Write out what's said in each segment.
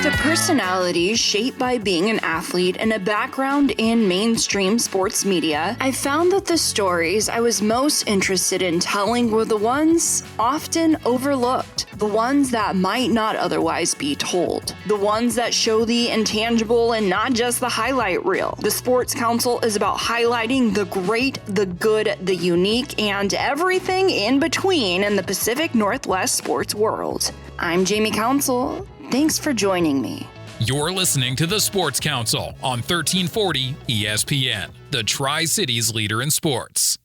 a personality shaped by being an athlete and a background in mainstream sports media, I found that the stories I was most interested in telling were the ones often overlooked, the ones that might not otherwise be told, the ones that show the intangible and not just the highlight reel. The Sports Council is about highlighting the great, the good, the unique, and everything in between in the Pacific Northwest sports world. I'm Jamie Council. Thanks for joining me. You're listening to the Sports Council on 1340 ESPN, the Tri-Cities leader in sports.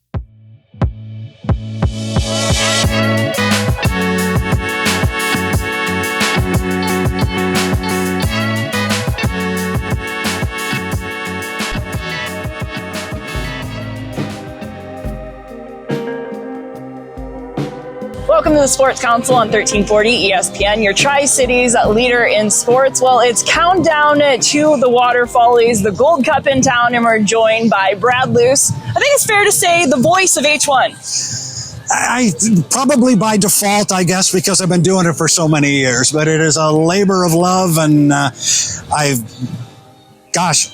Welcome to the Sports Council on 1340 ESPN, your Tri-Cities leader in sports. Well, it's countdown to the Water Follies, the Gold Cup in town, and we're joined by Brad Luce. I think it's fair to say the voice of H1. I probably by default, I guess, because I've been doing it for so many years, but it is a labor of love, and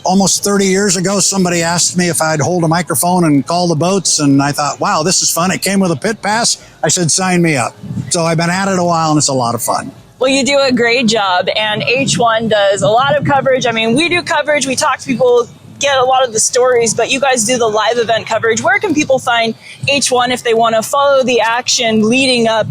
almost 30 years ago, somebody asked me if I'd hold a microphone and call the boats, and I thought, wow, this is fun. It came with a pit pass. I said, sign me up. So I've been at it a while, and it's a lot of fun. Well, you do a great job, and H1 does a lot of coverage. I mean, we do coverage. We talk to people, get a lot of the stories, but you guys do the live event coverage. Where can people find H1 if they want to follow the action leading up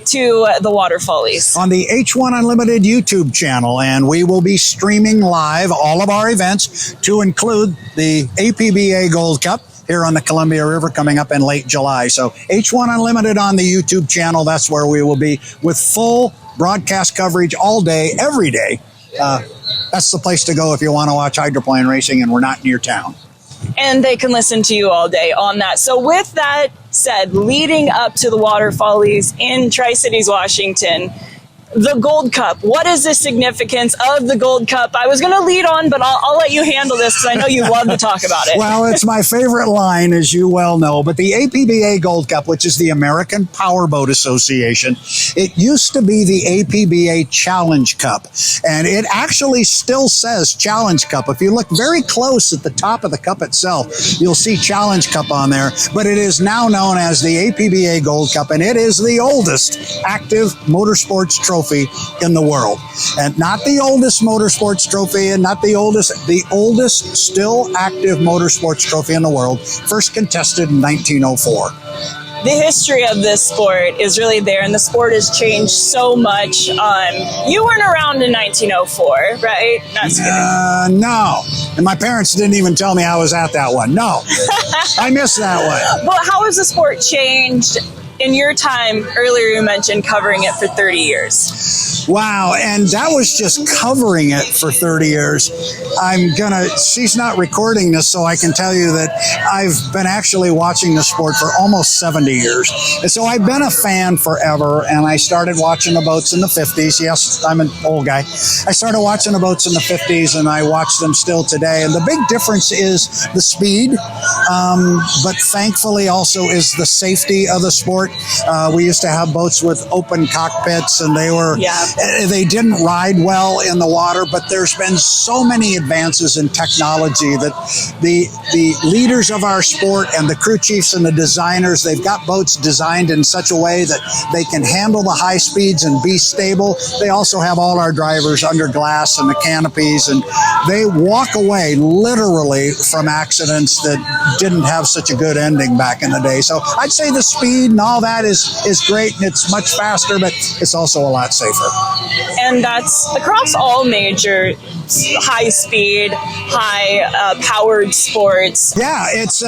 to the Water Follies? On the H1 Unlimited YouTube channel, and we will be streaming live all of our events to include the APBA Gold Cup here on the Columbia River coming up in late July. So H1 Unlimited on the YouTube channel, that's where we will be with full broadcast coverage all day, every day. That's the place to go if you want to watch hydroplane racing and we're not near town. And they can listen to you all day on that. So with that said, leading up to the Water Follies in Tri-Cities, Washington, the Gold Cup. What is the significance of the Gold Cup? I was going to lead on, but I'll let you handle this because I know you love to talk about it. Well, it's my favorite line, as you well know, but the APBA Gold Cup, which is the American Powerboat Association, it used to be the APBA Challenge Cup, and it actually still says Challenge Cup. If you look very close at the top of the cup itself, you'll see Challenge Cup on there, but it is now known as the APBA Gold Cup, and it is the oldest active motorsports trophy in the world. And not the oldest motorsports trophy and not the oldest still active motorsports trophy in the world, first contested in 1904. The history of this sport is really there, and the sport has changed so much. You weren't around in 1904, right? No. And my parents didn't even tell me I was at that one. No. I missed that one. Well, how has the sport changed in your time? Earlier you mentioned covering it for 30 years. Wow, and that was just covering it for 30 years. She's not recording this, so I can tell you that I've been actually watching the sport for almost 70 years. And so I've been a fan forever, and I started watching the boats in the 50s. Yes, I'm an old guy. I started watching the boats in the 50s, and I watch them still today. And the big difference is the speed, but thankfully also is the safety of the sport. We used to have boats with open cockpits, and they didn't ride well in the water, but there's been so many advances in technology that the leaders of our sport and the crew chiefs and the designers, they've got boats designed in such a way that they can handle the high speeds and be stable. They also have all our drivers under glass and the canopies, and they walk away literally from accidents that didn't have such a good ending back in the day. So I'd say the speed and all that is great, and it's much faster, but it's also a lot safer. And that's across all major high-speed, high-powered sports. Yeah, it's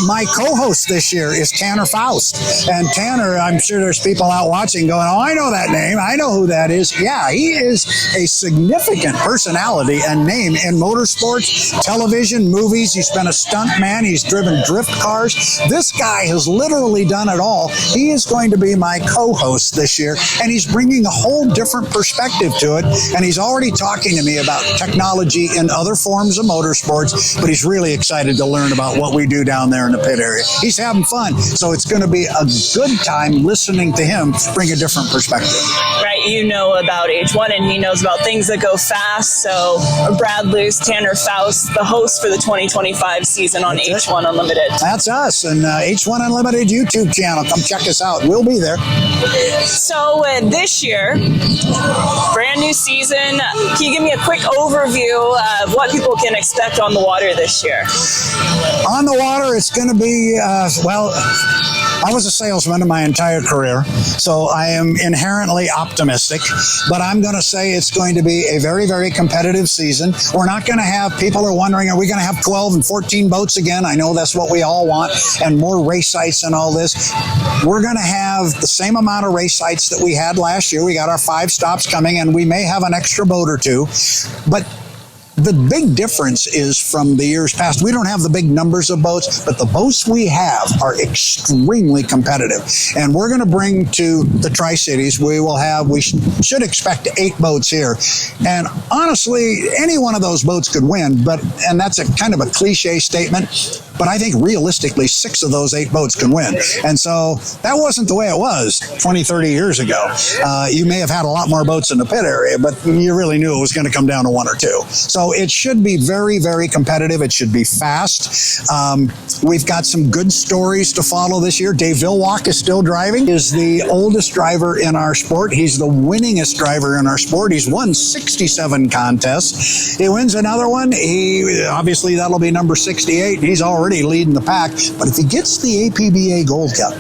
my co-host this year is Tanner Foust. And Tanner, I'm sure there's people out watching going, oh, I know that name. I know who that is. Yeah, he is a significant personality and name in motorsports, television, movies. He's been a stunt man. He's driven drift cars. This guy has literally done it all. He is going to be my co-host this year, and he's bringing a whole different different perspective to it. And he's already talking to me about technology in other forms of motorsports, but he's really excited to learn about what we do down there in the pit area. He's having fun, so it's going to be a good time listening to him bring a different perspective. Right, you know about H1 and he knows about things that go fast. So Brad Luce, Tanner Foust, the host for the 2025 season on H1 Unlimited. That's us, and H1 Unlimited YouTube channel. Come check us out. We'll be there. So this year, brand new season. Can you give me a quick overview of what people can expect on the water this year? On the water, it's going to be, I was a salesman in my entire career, so I am inherently optimistic, but I'm going to say it's going to be a very, very competitive season. We're not going to have, people are wondering, are we going to have 12 and 14 boats again? I know that's what we all want, and more race sites and all this. We're going to have the same amount of race sites that we had last year. We got our 5 stops coming, and we may have an extra boat or two, but the big difference is from the years past. We don't have the big numbers of boats, but the boats we have are extremely competitive. And we're going to bring to the Tri-Cities, we should expect 8 boats here. And honestly, any one of those boats could win, and that's a kind of a cliche statement, but I think realistically 6 of those 8 boats can win. And so that wasn't the way it was 20, 30 years ago. You may have had a lot more boats in the pit area, but you really knew it was going to come down to 1 or 2. So it should be very, very competitive. It should be fast. We've got some good stories to follow this year. Dave Villwalk is still driving. He's the oldest driver in our sport. He's the winningest driver in our sport. He's won 67 contests. He wins another one. Obviously that'll be number 68. He's already leading the pack. But if he gets the APBA Gold Cup,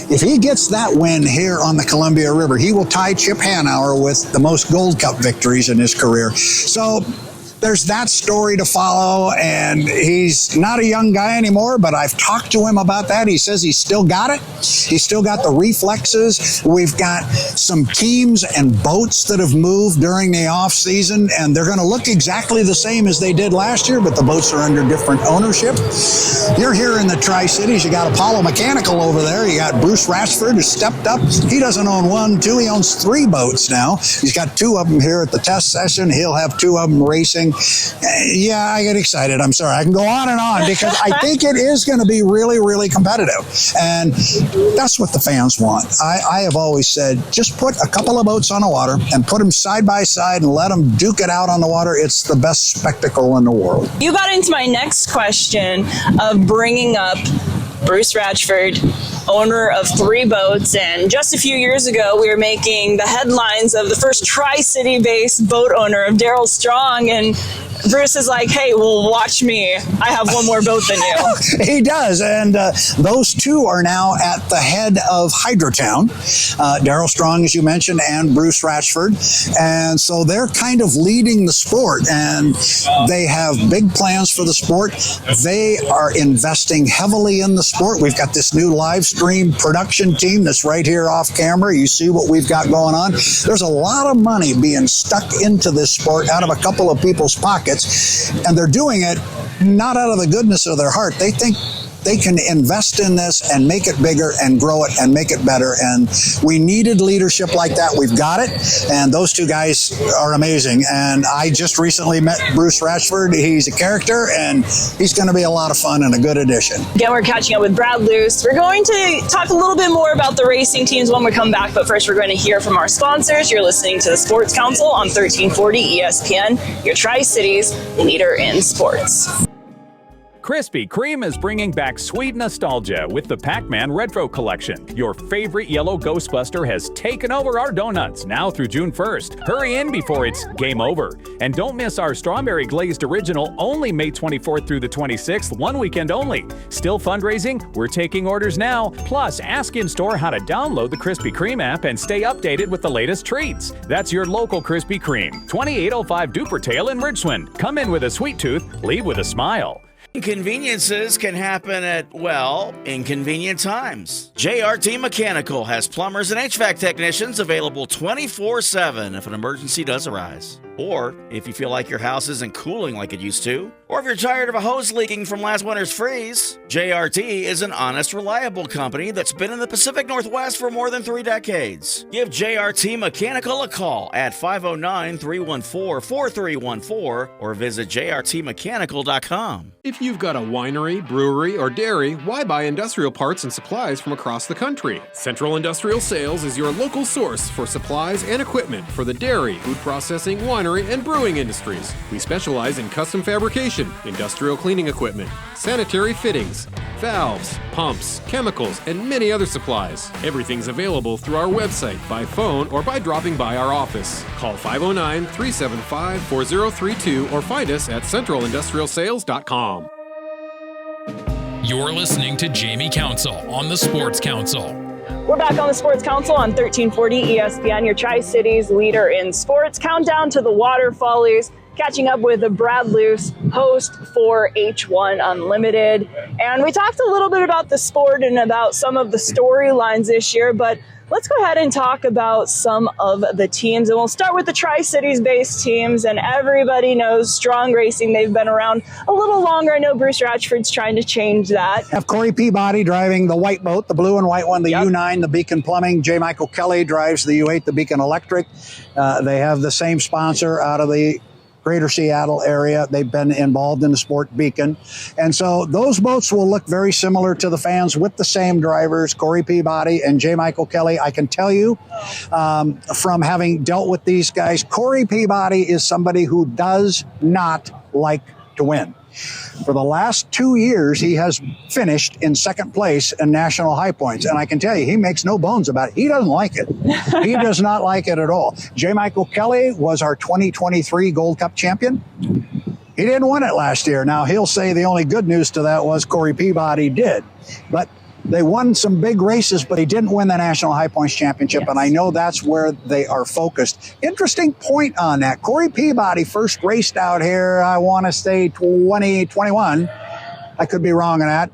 if he gets that win here on the Columbia River, he will tie Chip Hanauer with the most Gold Cup victories in his career. So there's that story to follow, and he's not a young guy anymore, but I've talked to him about that. He says he's still got it. He's still got the reflexes. We've got some teams and boats that have moved during the off season, and they're going to look exactly the same as they did last year, but the boats are under different ownership. You're here in the Tri-Cities. You got Apollo Mechanical over there. You got Bruce Rashford, who stepped up. He doesn't own 1, 2. He owns 3 boats now. He's got 2 of them here at the test session. He'll have 2 of them racing. Yeah, I get excited. I'm sorry. I can go on and on because I think it is going to be really, really competitive. And that's what the fans want. I have always said, just put a couple of boats on the water and put them side by side and let them duke it out on the water. It's the best spectacle in the world. You got into my next question of bringing up Bruce Ratchford, owner of 3 boats, and just a few years ago we were making the headlines of the first Tri-City based boat owner of Darrell Strong, and Bruce is like, hey, well, watch me. I have 1 more boat than you. He does, and those 2 are now at the head of Hydrotown. Darrell Strong, as you mentioned, and Bruce Ratchford, and so they're kind of leading the sport, and they have big plans for the sport. They are investing heavily in the sport. We've got this new live stream production team that's right here off camera. You see what we've got going on. There's a lot of money being stuck into this sport out of a couple of people's pockets, and they're doing it not out of the goodness of their heart. They think they can invest in this and make it bigger and grow it and make it better. And we needed leadership like that. We've got it. And those 2 guys are amazing. And I just recently met Bruce Ratchford. He's a character, and he's going to be a lot of fun and a good addition. Again, we're catching up with Brad Luce. We're going to talk a little bit more about the racing teams when we come back. But first, we're going to hear from our sponsors. You're listening to the Sports Council on 1340 ESPN, your Tri-Cities leader in sports. Krispy Kreme is bringing back sweet nostalgia with the Pac-Man Retro Collection. Your favorite yellow Ghostbuster has taken over our donuts now through June 1st. Hurry in before it's game over. And don't miss our Strawberry Glazed Original, only May 24th through the 26th, 1 weekend only. Still fundraising? We're taking orders now. Plus, ask in-store how to download the Krispy Kreme app and stay updated with the latest treats. That's your local Krispy Kreme, 2805 Dupertail in Richland. Come in with a sweet tooth, leave with a smile. Inconveniences can happen at, well, inconvenient times. JRT Mechanical has plumbers and HVAC technicians available 24/7 if an emergency does arise. Or if you feel like your house isn't cooling like it used to, or if you're tired of a hose leaking from last winter's freeze, JRT is an honest, reliable company that's been in the Pacific Northwest for more than 3 decades. Give JRT Mechanical a call at 509-314-4314 or visit jrtmechanical.com. If you've got a winery, brewery, or dairy, why buy industrial parts and supplies from across the country? Central Industrial Sales is your local source for supplies and equipment for the dairy, food processing, winery, and brewing industries. We specialize in custom fabrication, industrial cleaning equipment, sanitary fittings, valves, pumps, chemicals, and many other supplies. Everything's available through our website, by phone, or by dropping by our office. Call 509-375-4032 or find us at centralindustrialsales.com. You're listening to Jamie Council on the Sports Council. We're back on the Sports Council on 1340 ESPN, your Tri-Cities leader in sports. Countdown to the Water Follies. Catching up with Brad Luce, host for H1 Unlimited. And we talked a little bit about the sport and about some of the storylines this year, but let's go ahead and talk about some of the teams. And we'll start with the Tri-Cities-based teams. And everybody knows Strong Racing. They've been around a little longer. I know Bruce Ratchford's trying to change that. Have Corey Peabody driving the white boat, the blue and white one, the U9, the Beacon Plumbing. J. Michael Kelly drives the U8, the Beacon Electric. They have the same sponsor out of the Greater Seattle area. They've been involved in the sport, Beacon. And so those boats will look very similar to the fans with the same drivers, Corey Peabody and J. Michael Kelly. I can tell you from having dealt with these guys, Corey Peabody is somebody who does not like to win. For the last 2 years, he has finished in second place in national high points. And I can tell you, he makes no bones about it. He doesn't like it. He does not like it at all. J. Michael Kelly was our 2023 Gold Cup champion. He didn't win it last year. Now, he'll say the only good news to that was Corey Peabody did. But they won some big races, but they didn't win the National High Points Championship, and I know that's where they are focused. Interesting point on that. Corey Peabody first raced out here, I want to say 2021. I could be wrong on that.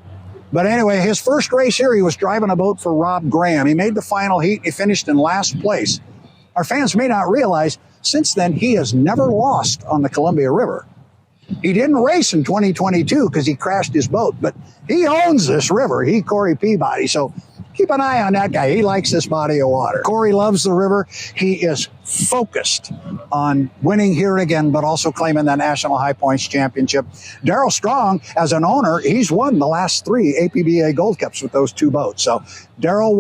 But anyway, his first race here, he was driving a boat for Rob Graham. He made the final heat. He finished in last place. Our fans may not realize, since then, he has never lost on the Columbia River. He didn't race in 2022 because he crashed his boat, but he owns this river. Corey Peabody. So keep an eye on that guy. He likes this body of water. Corey loves the river. He is focused on winning here again, but also claiming the National High Points Championship. Darryl Strong, as an owner, he's won the last 3 APBA Gold Cups with those 2 boats. So Darryl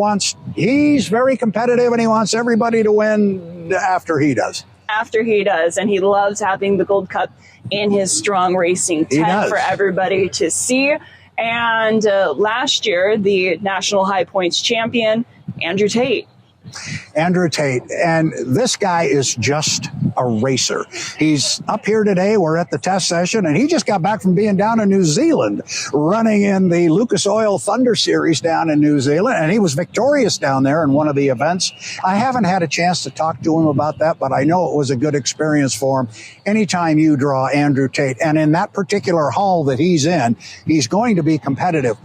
he's very competitive, and he wants everybody to win after he does. After he does, and he loves having the Gold Cup in his Strong Racing tent for everybody to see. And last year, the National High Points champion, Andrew Tate. Andrew Tate. And this guy is just a racer. He's up here today. We're at the test session, and he just got back from being down in New Zealand, running in the Lucas Oil Thunder Series down in New Zealand, and he was victorious down there in one of the events. I haven't had a chance to talk to him about that, but I know it was a good experience for him. Anytime you draw Andrew Tate, and in that particular hull that he's in, he's going to be competitive.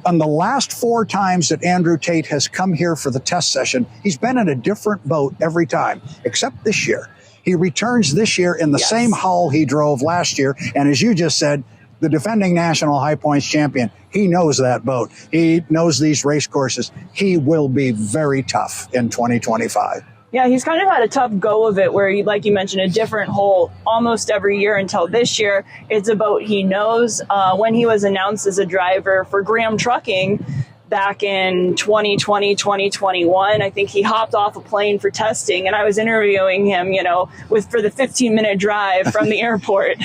On the last 4 times that Andrew Tate has come here for the test session, he's been in a different boat every time, except this year. He returns this year in the same hull he drove last year. And as you just said, the defending National High Points champion, he knows that boat. He knows these race courses. He will be very tough in 2025. Yeah, he's kind of had a tough go of it where, like you mentioned, a different hole almost every year until this year. It's a boat he knows. When he was announced as a driver for Graham Trucking back in 2020, 2021, I think he hopped off a plane for testing, and I was interviewing him, for the 15-minute drive from the airport.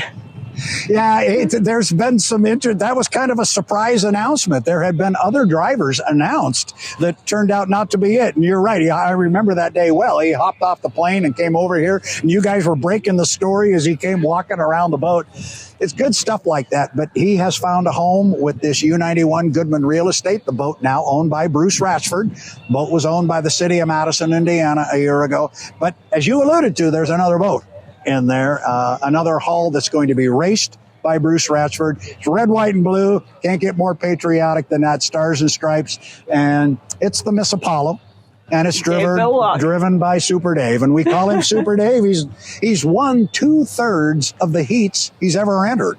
Yeah, there's been some that was kind of a surprise announcement. There had been other drivers announced that turned out not to be it. And you're right. I remember that day well. He hopped off the plane and came over here, and you guys were breaking the story as he came walking around the boat. It's good stuff like that. But he has found a home with this U91 Goodman Real Estate, the boat now owned by Bruce Ratchford. The boat was owned by the city of Madison, Indiana a year ago. But as you alluded to, there's another boat in there, another hull that's going to be raced by Bruce Ratchford. It's red, white, and blue. Can't get more patriotic than that, stars and stripes. And it's the Miss Apollo. And it's driven by Super Dave, and we call him Super Dave. He's won 2/3 of the heats he's ever entered.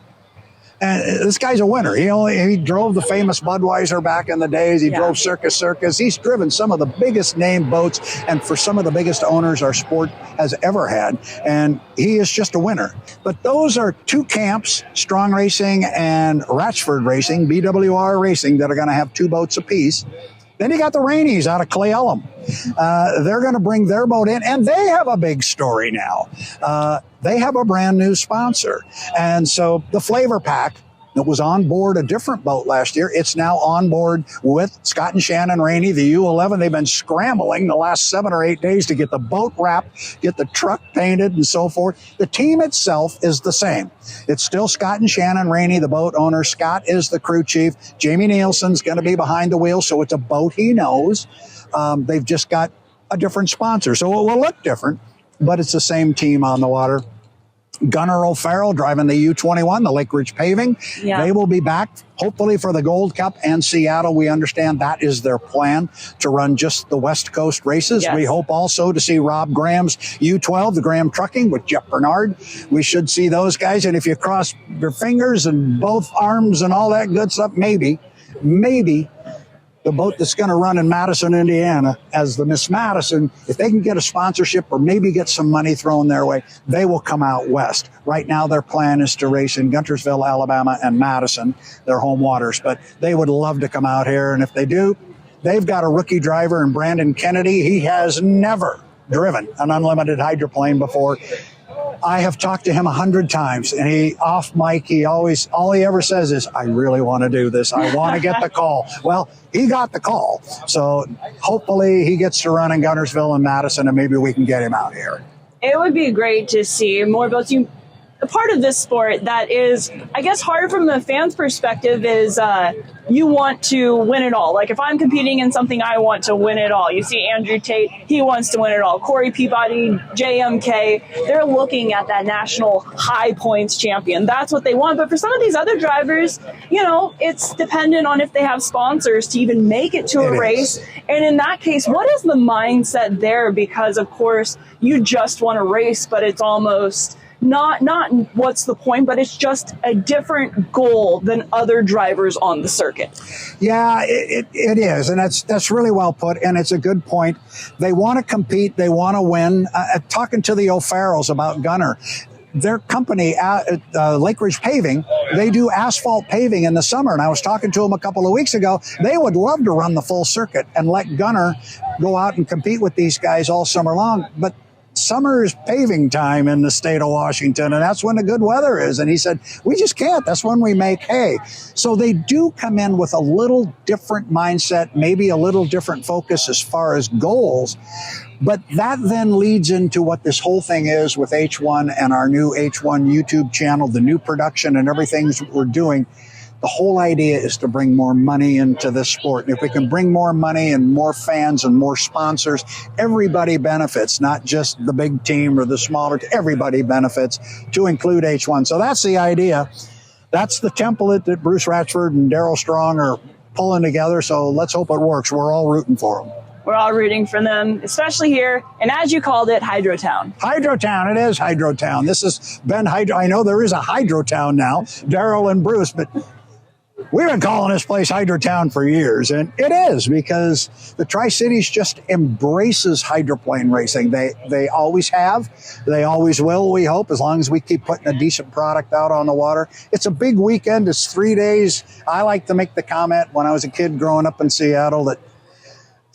And this guy's a winner. He drove the famous Budweiser back in the days. He drove Circus. He's driven some of the biggest name boats and for some of the biggest owners our sport has ever had. And he is just a winner. But those are two camps, Strong Racing and Ratchford Racing, BWR Racing, that are going to have two boats apiece. Then you got the Rainies out of Clay Ellum. They're going to bring their boat in, and they have a big story now. They have a brand new sponsor. And so the Flavor Pack that was on board a different boat last year, it's now on board with Scott and Shannon Rainey, the U11. They've been scrambling the last 7 or 8 days to get the boat wrapped, get the truck painted, and so forth. The team itself is the same. It's still Scott and Shannon Rainey, the boat owner. Scott is the crew chief. Jamie Nielsen's going to be behind the wheel, so it's a boat he knows. They've just got a different sponsor, so it will look different, but it's the same team on the water. Gunnar O'Farrell driving the U21, the Lake Ridge Paving. Yeah. They will be back, hopefully, for the Gold Cup and Seattle. We understand that is their plan, to run just the West Coast races. Yes. We hope also to see Rob Graham's U12, the Graham Trucking with Jeff Bernard. We should see those guys. And if you cross your fingers and both arms and all that good stuff, maybe the boat that's going to run in Madison, Indiana, as the Miss Madison, if they can get a sponsorship or maybe get some money thrown their way, they will come out west. Right now, their plan is to race in Guntersville, Alabama, and Madison, their home waters. But they would love to come out here, and if they do, they've got a rookie driver in Brandon Kennedy. He has never driven an unlimited hydroplane before. I have talked to him 100 times, and he, off mic, all he ever says is, I really want to do this. I want to get the call. Well, he got the call. So hopefully he gets to run in Guntersville and Madison, and maybe we can get him out here. It would be great to see more boats. A part of this sport that is, I guess, hard from the fans' perspective is you want to win it all. Like if I'm competing in something, I want to win it all. You see Andrew Tate, he wants to win it all. Corey Peabody, JMK, they're looking at that national high points champion. That's what they want. But for some of these other drivers, it's dependent on if they have sponsors to even make it to a race. And in that case, what is the mindset there? Because of course you just want to race, but it's almost not what's the point, but it's just a different goal than other drivers on the circuit. Yeah, it is, and that's really well put, and it's a good point. They want to compete, they want to win. Talking to the O'Farrells about Gunnar, their company, Lake Ridge Paving, they do asphalt paving in the summer, and I was talking to them a couple of weeks ago. They would love to run the full circuit and let Gunnar go out and compete with these guys all summer long, but summer is paving time in the state of Washington, and that's when the good weather is. And he said, we just can't. That's when we make hay. So they do come in with a little different mindset, maybe a little different focus as far as goals. But that then leads into what this whole thing is with H1 and our new H1 YouTube channel, the new production and everything we're doing. The whole idea is to bring more money into this sport. And if we can bring more money and more fans and more sponsors, everybody benefits, not just the big team or the smaller. Everybody benefits, to include H1. So that's the idea. That's the template that Bruce Ratchford and Daryl Strong are pulling together. So let's hope it works. We're all rooting for them. We're all rooting for them, especially here. And as you called it, Hydrotown. Hydrotown, it is Hydrotown. This has been Hydro. I know there is a Hydrotown now, Daryl and Bruce, but we've been calling this place Hydrotown for years, and it is because the Tri-Cities just embraces hydroplane racing. They always have. They always will, we hope, as long as we keep putting a decent product out on the water. It's a big weekend. It's 3 days. I like to make the comment when I was a kid growing up in Seattle that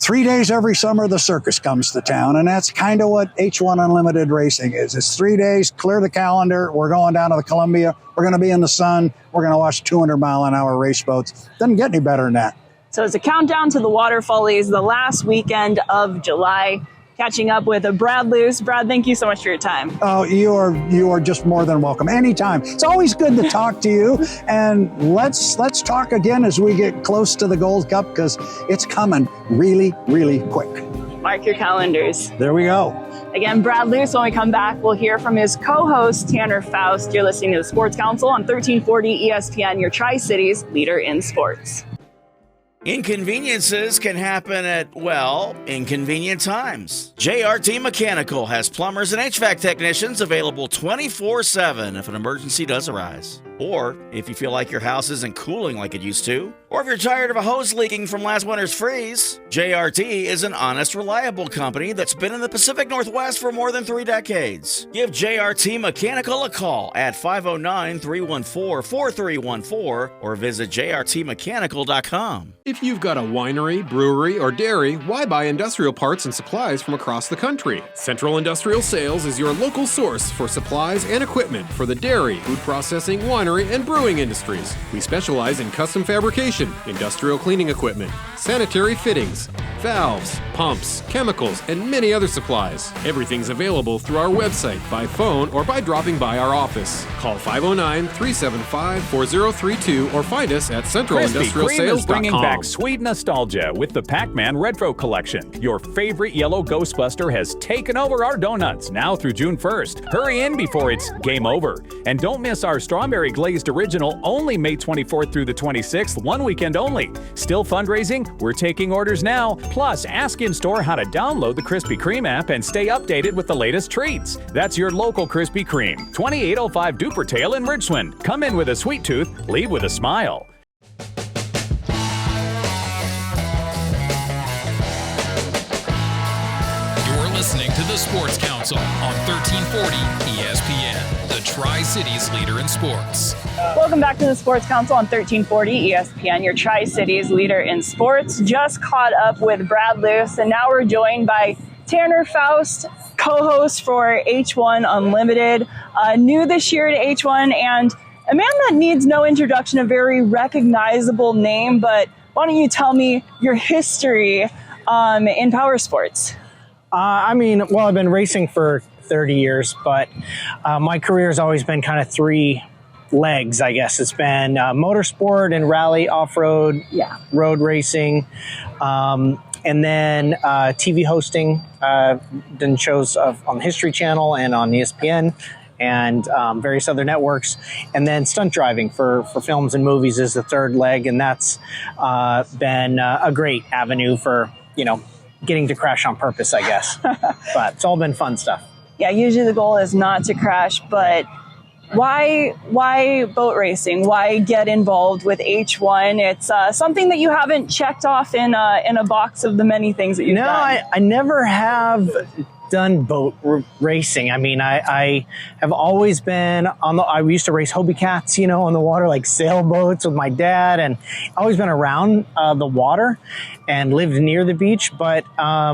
3 days every summer the circus comes to town, and that's kind of what H1 Unlimited Racing is. It's 3 days, clear the calendar. We're going down to the Columbia. We're going to be in the sun. We're going to watch 200-mile-an-hour race boats. Doesn't get any better than that. So it's a countdown to the Water Follies, the last weekend of July. Catching up with Brad Luce. Brad, thank you so much for your time. Oh, you are just more than welcome. Anytime. It's always good to talk to you. And let's talk again as we get close to the Gold Cup, because it's coming really, really quick. Mark your calendars. There we go. Again, Brad Luce. When we come back, we'll hear from his co-host, Tanner Foust. You're listening to the Sports Council on 1340 ESPN, your Tri-Cities leader in sports. Inconveniences can happen at, well, inconvenient times. JRT Mechanical has plumbers and HVAC technicians available 24/7 if an emergency does arise. Or if you feel like your house isn't cooling like it used to, or if you're tired of a hose leaking from last winter's freeze, JRT is an honest, reliable company that's been in the Pacific Northwest for more than 3 decades. Give JRT Mechanical a call at 509-314-4314 or visit jrtmechanical.com. If you've got a winery, brewery, or dairy, why buy industrial parts and supplies from across the country? Central Industrial Sales is your local source for supplies and equipment for the dairy, food processing, winery, and brewing industries. We specialize in custom fabrication, industrial cleaning equipment, sanitary fittings, valves, pumps, chemicals, and many other supplies. Everything's available through our website, by phone, or by dropping by our office. Call 509-375-4032 or find us at centralindustrialsales.com. is bringing back sweet nostalgia with the Pac-Man Retro Collection. Your favorite yellow Ghostbuster has taken over our donuts now through June 1st. Hurry in before it's game over. And don't miss our strawberry glazed original, only May 24th through the 26th, one weekend only. Still fundraising? We're taking orders now. Plus, ask in-store how to download the Krispy Kreme app and stay updated with the latest treats. That's your local Krispy Kreme, 2805 Dupertail in Richmond. Come in with a sweet tooth, leave with a smile. You're listening to the Sports Council on 1340 ESPN, the Tri-Cities leader in sports. Welcome back to the Sports Council on 1340 ESPN, your Tri-Cities leader in sports. Just caught up with Brad Luce, and now we're joined by Tanner Foust, co-host for H1 Unlimited, new this year to H1, and a man that needs no introduction, a very recognizable name. But why don't you tell me your history in power sports? I've been racing for 30 years, but my career has always been kind of 3 legs, I guess. It's been motorsport and rally, off-road, road racing, and then TV hosting, done shows on the History Channel and on ESPN and various other networks, and then stunt driving for films and movies is the 3rd leg, and that's been a great avenue for, getting to crash on purpose, I guess. But it's all been fun stuff. Yeah, usually the goal is not to crash, but why boat racing? Why get involved with H1? It's something that you haven't checked off in a box of the many things that you've done. No, I never have done boat racing. I have always been I used to race Hobie Cats, on the water, like sailboats with my dad, and always been around the water and lived near the beach. But I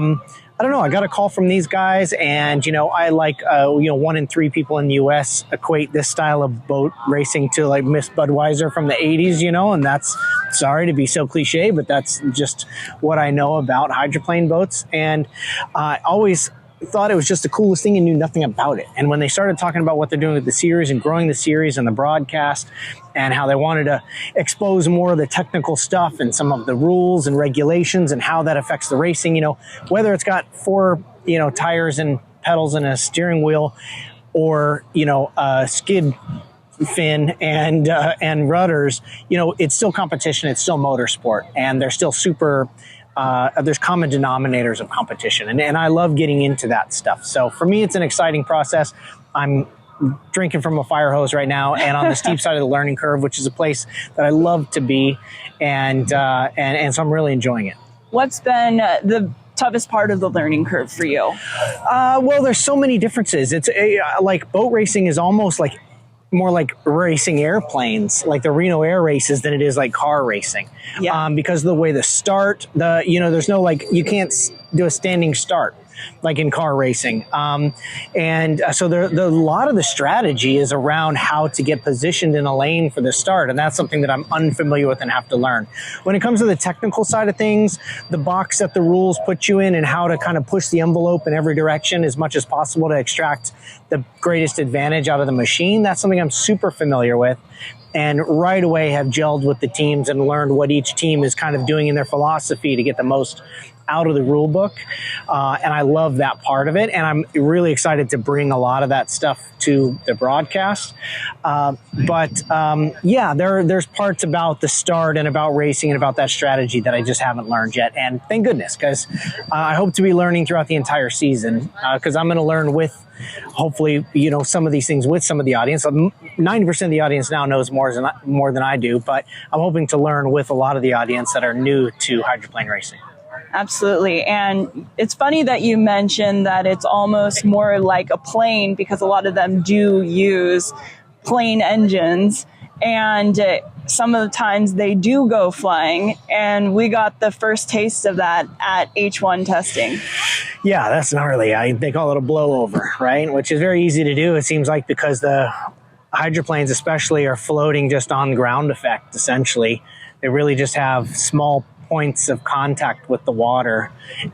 don't know. I got a call from these guys, and I like 1 in 3 people in the U.S. equate this style of boat racing to like Miss Budweiser from the 80s, and that's, sorry to be so cliche, but that's just what I know about hydroplane boats. And I always thought it was just the coolest thing and knew nothing about it. And when they started talking about what they're doing with the series and growing the series and the broadcast and how they wanted to expose more of the technical stuff and some of the rules and regulations and how that affects the racing, whether it's got 4, tires and pedals and a steering wheel, or, a skid fin and rudders, it's still competition. It's still motorsport, and they're still super there's common denominators of competition, and I love getting into that stuff. So for me, it's an exciting process. I'm drinking from a fire hose right now, and on the steep side of the learning curve, which is a place that I love to be, and so I'm really enjoying it. What's been the toughest part of the learning curve for you? Well, there's so many differences. It's like boat racing is almost like more like racing airplanes, like the Reno Air races, than it is like car racing. Yeah. Because of the way the start, there's no, you can't do a standing start like in car racing. So a lot of the strategy is around how to get positioned in a lane for the start. And that's something that I'm unfamiliar with and have to learn. When it comes to the technical side of things, the box that the rules put you in and how to kind of push the envelope in every direction as much as possible to extract the greatest advantage out of the machine, that's something I'm super familiar with. and right away have gelled with the teams and learned what each team is kind of doing in their philosophy to get the most out of the rule book. And I love that part of it. And I'm really excited to bring a lot of that stuff to the broadcast. There's parts about the start and about racing and about that strategy that I just haven't learned yet. And thank goodness, because I hope to be learning throughout the entire season, because I'm going to learn with, hopefully, some of these things with some of the audience. 90% of the audience now knows more than I do, but I'm hoping to learn with a lot of the audience that are new to hydroplane racing. Absolutely. And it's funny that you mentioned that it's almost more like a plane, because a lot of them do use plane engines. And some of the times they do go flying. And we got the first taste of that at H1 testing. Yeah, that's gnarly. They call it a blowover, right? Which is very easy to do, it seems like, because the hydroplanes especially are floating just on ground effect, essentially. They really just have small points of contact with the water,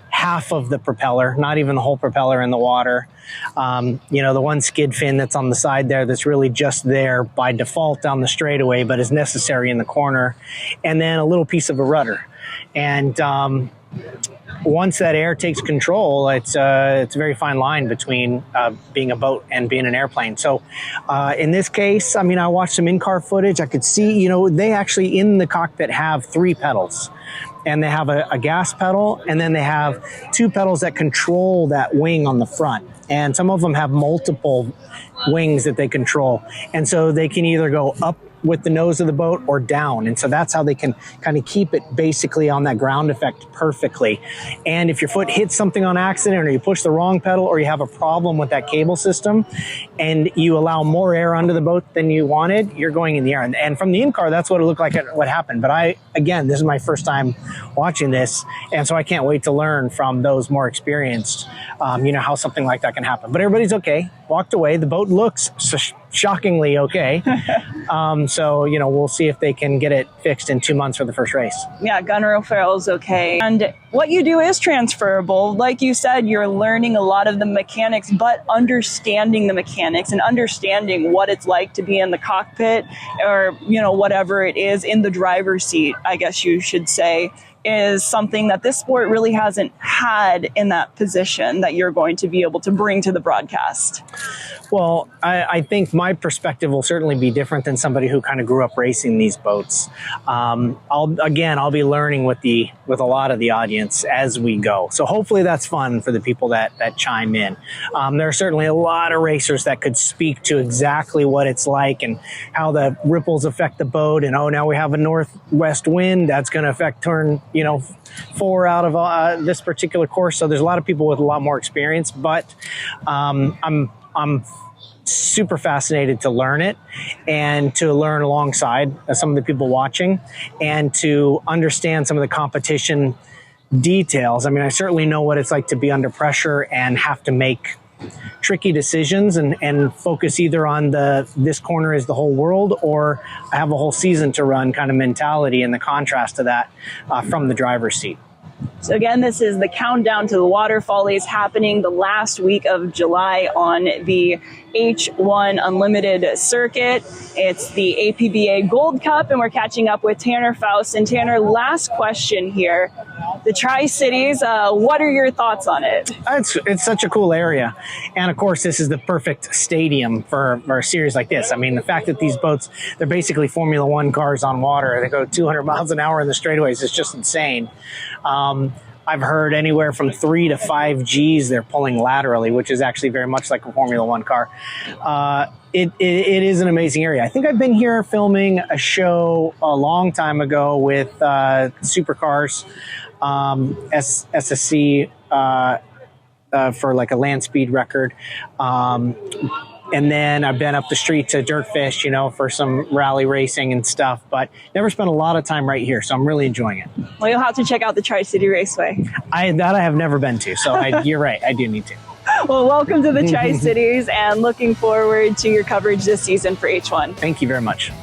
half of the propeller, not even the whole propeller in the water. The one skid fin that's on the side there that's really just there by default down the straightaway, but is necessary in the corner. And then a little piece of a rudder. And once that air takes control, it's a very fine line between being a boat and being an airplane. So in this case, I watched some in-car footage. I could see, they actually in the cockpit have 3 pedals. And they have a gas pedal, and then they have 2 pedals that control that wing on the front. And some of them have multiple wings that they control. And so they can either go up with the nose of the boat or down. And so that's how they can kind of keep it basically on that ground effect perfectly. And if your foot hits something on accident, or you push the wrong pedal, or you have a problem with that cable system and you allow more air under the boat than you wanted, you're going in the air. And from the in-car, that's what it looked like what happened. But this is my first time watching this. And so I can't wait to learn from those more experienced, how something like that can happen. But everybody's okay. Walked away. The boat looks shockingly okay. We'll see if they can get it fixed in 2 months for the first race. Yeah, gunner O'Farrell's okay. And what you do is transferable. Like you said, you're learning a lot of the mechanics, but understanding the mechanics and understanding what it's like to be in the cockpit, or, whatever it is, in the driver's seat, I guess you should say, is something that this sport really hasn't had in that position that you're going to be able to bring to the broadcast. Well, I think my perspective will certainly be different than somebody who kind of grew up racing these boats. I'll be learning with a lot of the audience as we go. So hopefully that's fun for the people that chime in. There are certainly a lot of racers that could speak to exactly what it's like and how the ripples affect the boat. And now we have a northwest wind that's going to affect turn 4 out of this particular course. So there's a lot of people with a lot more experience, but I'm super fascinated to learn it and to learn alongside some of the people watching and to understand some of the competition details. I certainly know what it's like to be under pressure and have to make tricky decisions and focus either on this corner is the whole world, or I have a whole season to run kind of mentality, and the contrast to that from the driver's seat. So again, this is the countdown to the Water Follies, happening the last week of July on the H1 Unlimited circuit. It's the APBA Gold Cup, and we're catching up with Tanner Foust. And Tanner, last question here. The Tri-Cities, what are your thoughts on it? It's such a cool area. And of course, this is the perfect stadium for a series like this. The fact that these boats, they're basically Formula One cars on water. They go 200 miles an hour in the straightaways. It's just insane. I've heard anywhere from 3 to 5 Gs they're pulling laterally, which is actually very much like a Formula One car. It is an amazing area. I think I've been here filming a show a long time ago with supercars, SSC for like a land speed record. And then I've been up the street to Dirtfish, for some rally racing and stuff, but never spent a lot of time right here. So I'm really enjoying it. Well, you'll have to check out the Tri-City Raceway. I have never been to, so you're right. I do need to. Well, welcome to the Tri-Cities, and looking forward to your coverage this season for H1. Thank you very much.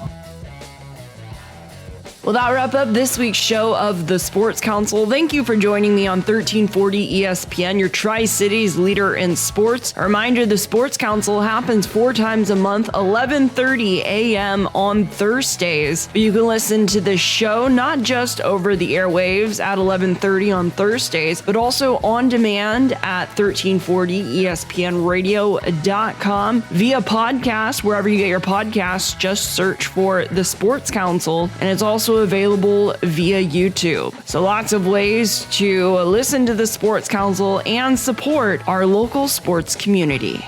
Well, that wrap up this week's show of the Sports Council. Thank you for joining me on 1340 ESPN, your Tri-Cities leader in sports. A reminder, the Sports Council happens 4 times a month, 11:30 a.m. on Thursdays. But you can listen to the show not just over the airwaves at 11:30 on Thursdays, but also on demand at 1340ESPNradio.com via podcast. Wherever you get your podcasts, just search for the Sports Council, and it's also available via YouTube. So lots of ways to listen to the Sports Council and support our local sports community.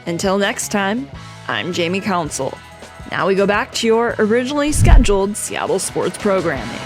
Until next time, I'm Jamie Council. Now we go back to your originally scheduled Seattle sports programming.